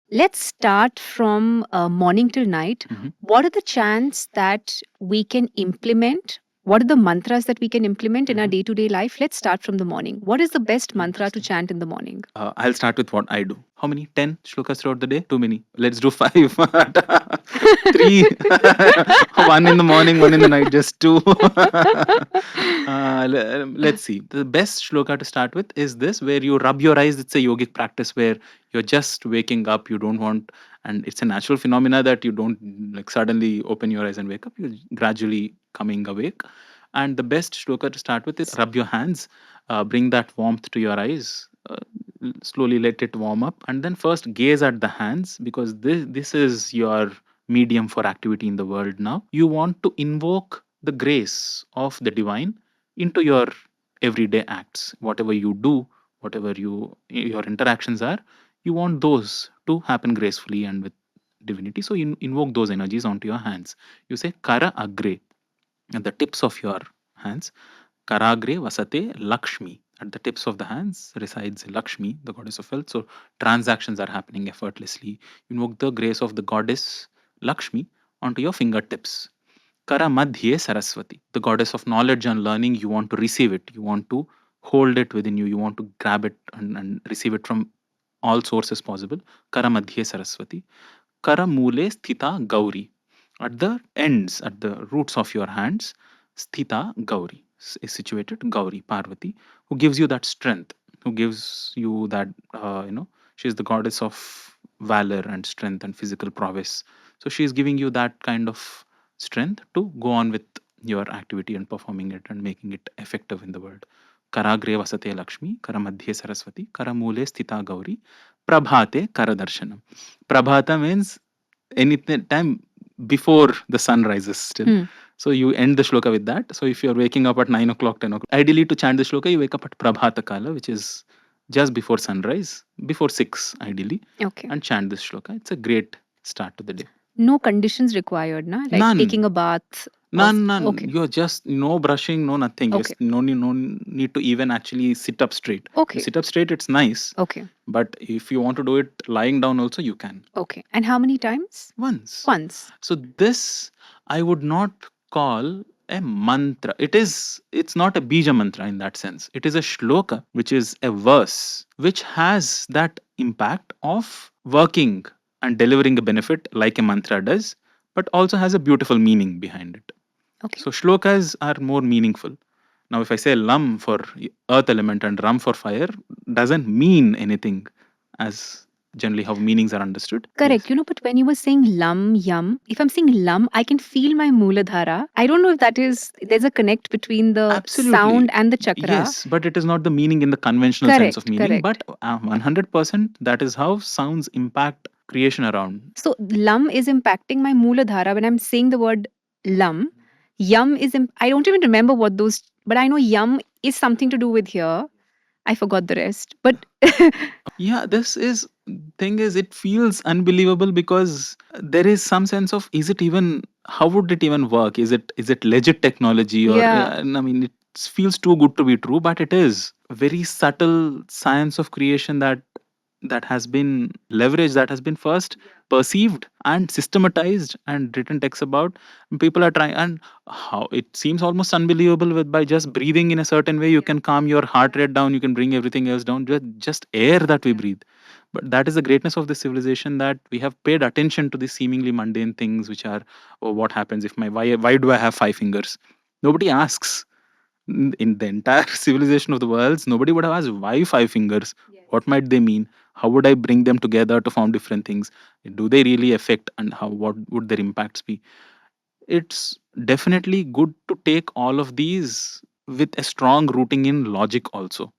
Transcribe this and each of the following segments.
Let's start from morning till night. Mhm. What are the chants that we can implement? What are the mantras that we can implement in our Mhm. day to day life? Let's start from the morning. What is the best mantra to Interesting. chant in the morning? I'll start with what I do. How many? 10 shlokas throughout the day? Too many. Let's do five. Three. One in the morning, one in the night, just two. Let's see. The best shloka to start with is this, where you rub your eyes. It's a yogic practice where you're just waking up. You don't want, and it's a natural phenomena that you don't like suddenly open your eyes and wake up. You're gradually coming awake. And the best shloka to start with is rub your hands, bring that warmth to your eyes. Slowly let it warm up, and then first gaze at the hands, because this is your medium for activity in the world. Now you want to invoke the grace of the divine into your everyday acts. Whatever you do, whatever your interactions are, you want those to happen gracefully and with divinity. So you invoke those energies onto your hands. You say kara agre at the tips of your hands. Karagre vasate Lakshmi. At the tips of the hands resides Lakshmi, the goddess of wealth. So transactions are happening effortlessly. Invoke the grace of the goddess Lakshmi onto your fingertips. Kara Madhye Saraswati, the goddess of knowledge and learning. You want to receive it. You want to hold it within you. You want to grab it and receive it from all sources possible. Kara Madhye Saraswati. Kara Mule Sthita Gauri. At the ends, at the roots of your hands, Sthita Gauri is situated. Gauri, Parvati, who gives you that strength, who gives you that, she is the goddess of valor and strength and physical prowess. So she is giving you that kind of strength to go on with your activity and performing it and making it effective in the world. Karagre vasate Lakshmi, Karamadhye Saraswati, Karamule Sthita Gauri, Prabhate Karadarshanam. Prabhata means any time before the sun rises still. Hmm. So you end the shloka with that. So if you're waking up at 9 o'clock, 10 o'clock, ideally to chant the shloka, you wake up at Prabhata Kala, which is just before sunrise, before 6 ideally, Okay. and chant this shloka. It's a great start to the day. No conditions required, na? Like taking None. a bath of. None. Okay. You're just no brushing, no nothing. Okay. No need to even actually sit up straight. You Okay. sit up straight, it's nice. Okay. But if you want to do it lying down also, you can. Okay. And how many times? Once. Once. So this I would not call a mantra. It's not a bija mantra in that sense. It is a shloka, which is a verse, which has that impact of working and delivering a benefit like a mantra does, but also has a beautiful meaning behind it. Okay. So shlokas are more meaningful. Now, if I say lam for earth element and ram for fire, doesn't mean anything as generally how meanings are understood. Correct. But when you were saying lam, yum, if I'm saying lam, I can feel my Mooladhara. I don't know if there's a connect between the Absolutely. sound and the chakra. Yes, but it is not the meaning in the conventional sense of Correct, meaning, correct. but 100% that is how sounds impact creation around. So lam is impacting my Mooladhara when I'm saying the word lam. Yum is, I don't even remember what those, but I know yum is something to do with here. I forgot the rest. But Yeah, this is thing is it feels unbelievable because there is some sense of, is it even, how would it even work? Is it legit technology, or yeah, I mean, it feels too good to be true, but it is a very subtle science of creation that has been leveraged, that has been first perceived and systematized and written texts about. People are trying, and how it seems almost unbelievable, with by just breathing in a certain way you can calm your heart rate down, you can bring everything else down, just air that we breathe. But that is the greatness of the civilization, that we have paid attention to the seemingly mundane things, which are, oh, what happens if why do I have 5 fingers? Nobody asks. In the entire civilization of the world, nobody would have asked why 5 fingers. What might they mean? How would I bring them together to form different things? Do they really affect, and how, what would their impacts be? It's definitely good to take all of these with a strong rooting in logic also,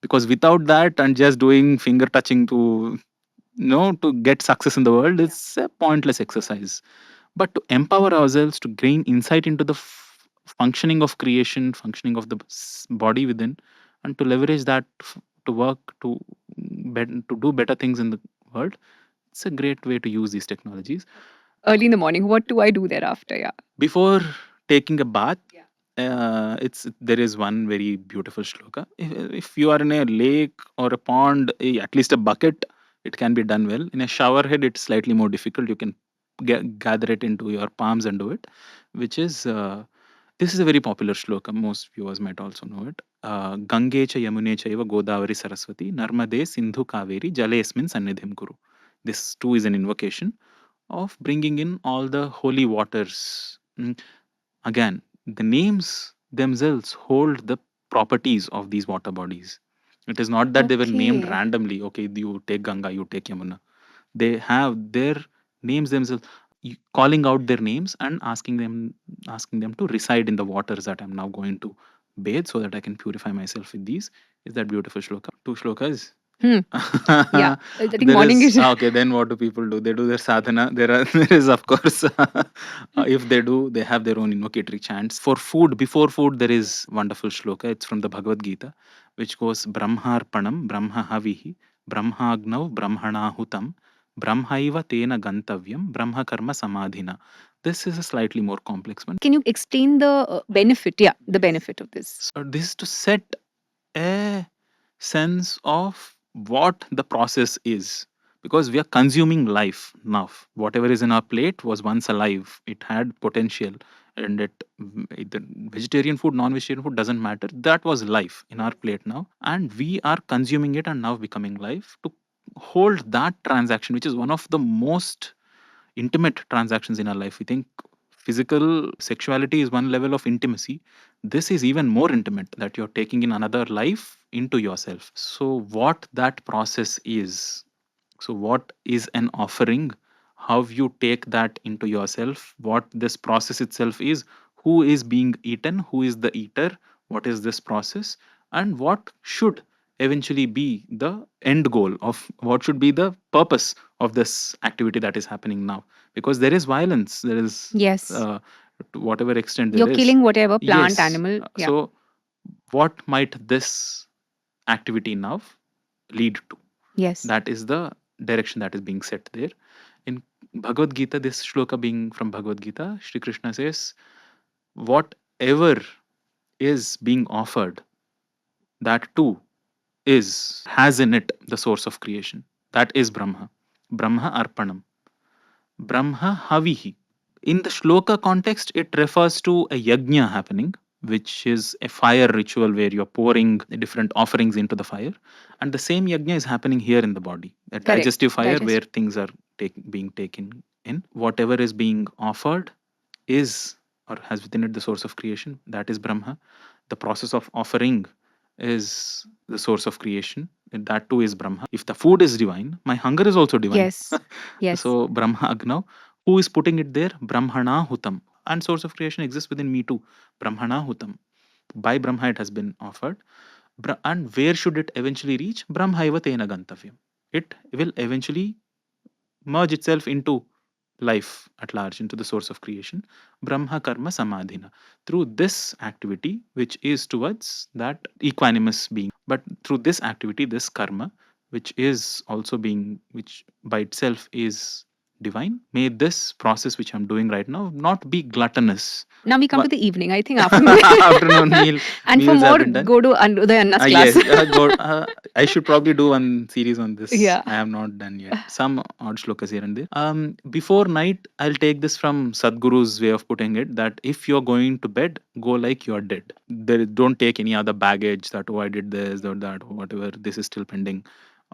because without that and just doing finger touching to to get success in the world, it's a pointless exercise. But to empower ourselves to gain insight into the functioning of creation, functioning of the body within, and to leverage that to work to do better things in the world, it's a great way to use these technologies. early in the morning. What do I do thereafter? Yeah. Before taking a bath, it's there is one very beautiful shloka. If you are in a lake or a pond, at least a bucket It can be done well. In a shower head, it's slightly more difficult. You can gather it into your palms and do it, which is this is a very popular shloka. Most viewers might also know it. Gange cha Yamune chaiva Godavari Saraswati Narmade Sindhu Kaveri Jalesmin Sannidhim Kuru. This too is an invocation of bringing in all the holy waters. Again, the names themselves hold the properties of these water bodies. It is not that they were named Okay. randomly. Okay, you take Ganga, you take Yamuna. They have their names themselves, calling out their names and asking them to reside in the waters that I'm now going to bathe so that I can purify myself with these. Is that beautiful shloka? Two shlokas. Hmm. Yeah. I think There morning is is. okay. Then what do people do? They do their sadhana. There are there is of course if they do, they have their own invocatory chants. For food, before food, there is wonderful shloka. It's from the Bhagavad Gita, which goes Brahmarpanam, Brahma Havihi, Brahmagnav, Brahmanahutam, Brahmaiva Tena Gantavyam, Brahma Karma Samadhina. This is a slightly more complex one. Can you explain the benefit? Yeah, the benefit of this. So this is to set a sense of what the process is, because we are consuming life now. Whatever is in our plate was once alive. It had potential, and either vegetarian food, non-vegetarian food, doesn't matter. That was life in our plate now, and we are consuming it and now becoming life. To hold that transaction, which is one of the most intimate transactions in our life. We think physical sexuality is one level of intimacy. This is even more intimate, that you're taking in another life into yourself. So, what that process is, so what is an offering, how you take that into yourself, what this process itself is, who is being eaten, who is the eater, what is this process, and what should eventually be the end goal of, what should be the purpose of this activity that is happening now. Because there is violence, there is Yes. uh, to whatever extent there You're is. killing whatever plant, Yes. animal. Yeah. So what might this activity now lead to? Yes. That is the direction that is being set there. In Bhagavad Gita, this shloka being from Bhagavad Gita, Shri Krishna says, whatever is being offered, that too has in it the source of creation. That is Brahma. Brahma Arpanam. Brahma Havihi. In the shloka context, it refers to a yajna happening, which is a fire ritual where you're pouring different offerings into the fire. And the same yajna is happening here in the body, a Correct. digestive fire where Digest. things are being taken in. Whatever is being offered is, or has within it, the source of creation. That is Brahma. The process of offering is the source of creation. And that too is Brahma. If the food is divine, my hunger is also divine. Yes. Yes. So Brahma Agnav, who is putting it there? Brahmana Hutam. And source of creation exists within me too. Brahmana Hutam. By Brahma it has been offered. And where should it eventually reach? Brahmaiva Tena Gantavyam. It will eventually merge itself into life at large, into the source of creation. Brahma Karma Samadhina. Through this activity, which is towards that equanimous being, but through this activity, this karma, which is also being, which by itself is divine, may this process which I'm doing right now not be gluttonous. Now we come Wha- to the evening. I think afternoon. Afternoon And for meals have more, been done. go to Uday Anna's class. Yes, I should probably do one series on this. Yeah. I have not done yet. Some odd shlokas here and there. Before night, I'll take this from Sadhguru's way of putting it, that if you're going to bed, go like you're dead. Don't take any other baggage that, oh, I did this or that or whatever. This is still pending.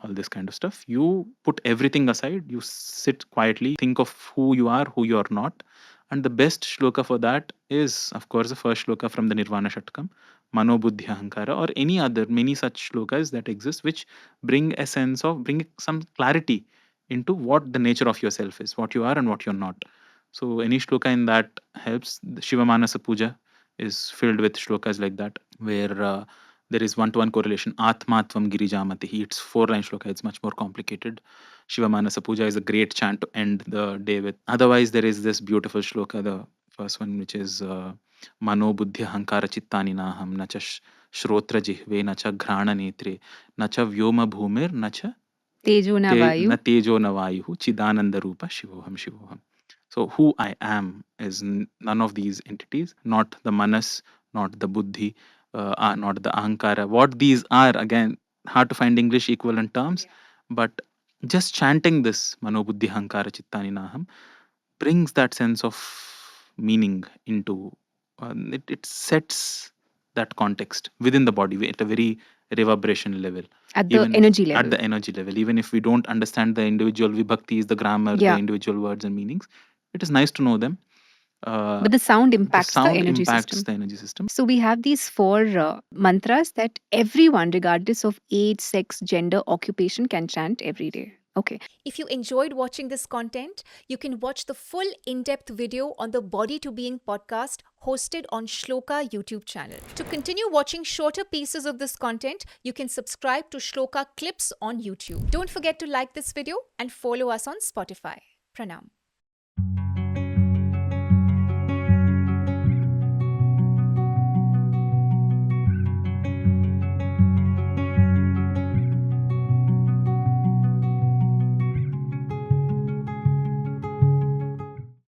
All this kind of stuff. You put everything aside. You sit quietly. Think of who you are, who you're not. And the best shloka for that is, of course, the first shloka from the Nirvana Shatkam, Mano Buddhi Ahankara, or any other, many such shlokas that exist, which bring a sense of, bring some clarity into what the nature of yourself is, what you are and what you're not. So any shloka in that helps. The Shiva Manasa Puja is filled with shlokas like that, where there is one-to-one correlation. Atmatvam Girijamatihi. It's 4-line shloka. It's much more complicated. Shiva Manasa Puja is a great chant to end the day with. Otherwise, there is this beautiful shloka, the first one, which is Mano Buddhi Ahankara Chittani Naham Nacha Shrotra Jihve Nacha Ghrana Netre Nacha Vyoma Bhumir Nacha Tejo na Na vayu. Tejo Navayuhu Chidananda Rupa Shivoham Shivoham. So who I am is none of these entities, not the manas, not the buddhi, not the ahankara. What these are, again, hard to find English equivalent terms, but just chanting this Manobuddhi Hankara Chittani Naham brings that sense of meaning into it sets that context within the body at a very reverberation level, At the even if energy at level. the energy level, even if we don't understand the individual vibhaktis, the grammar, the Yeah. individual words and meanings, it is nice to know them. But the sound The impacts the sound energy impacts system. the energy system. So we have these four mantras that everyone, regardless of age, sex, gender, occupation, can chant every day. Okay. If you enjoyed watching this content, you can watch the full in-depth video on the Body to Being podcast hosted on Shloka YouTube channel. To continue watching shorter pieces of this content, you can subscribe to Shloka clips on YouTube. Don't forget to like this video and follow us on Spotify. Pranam.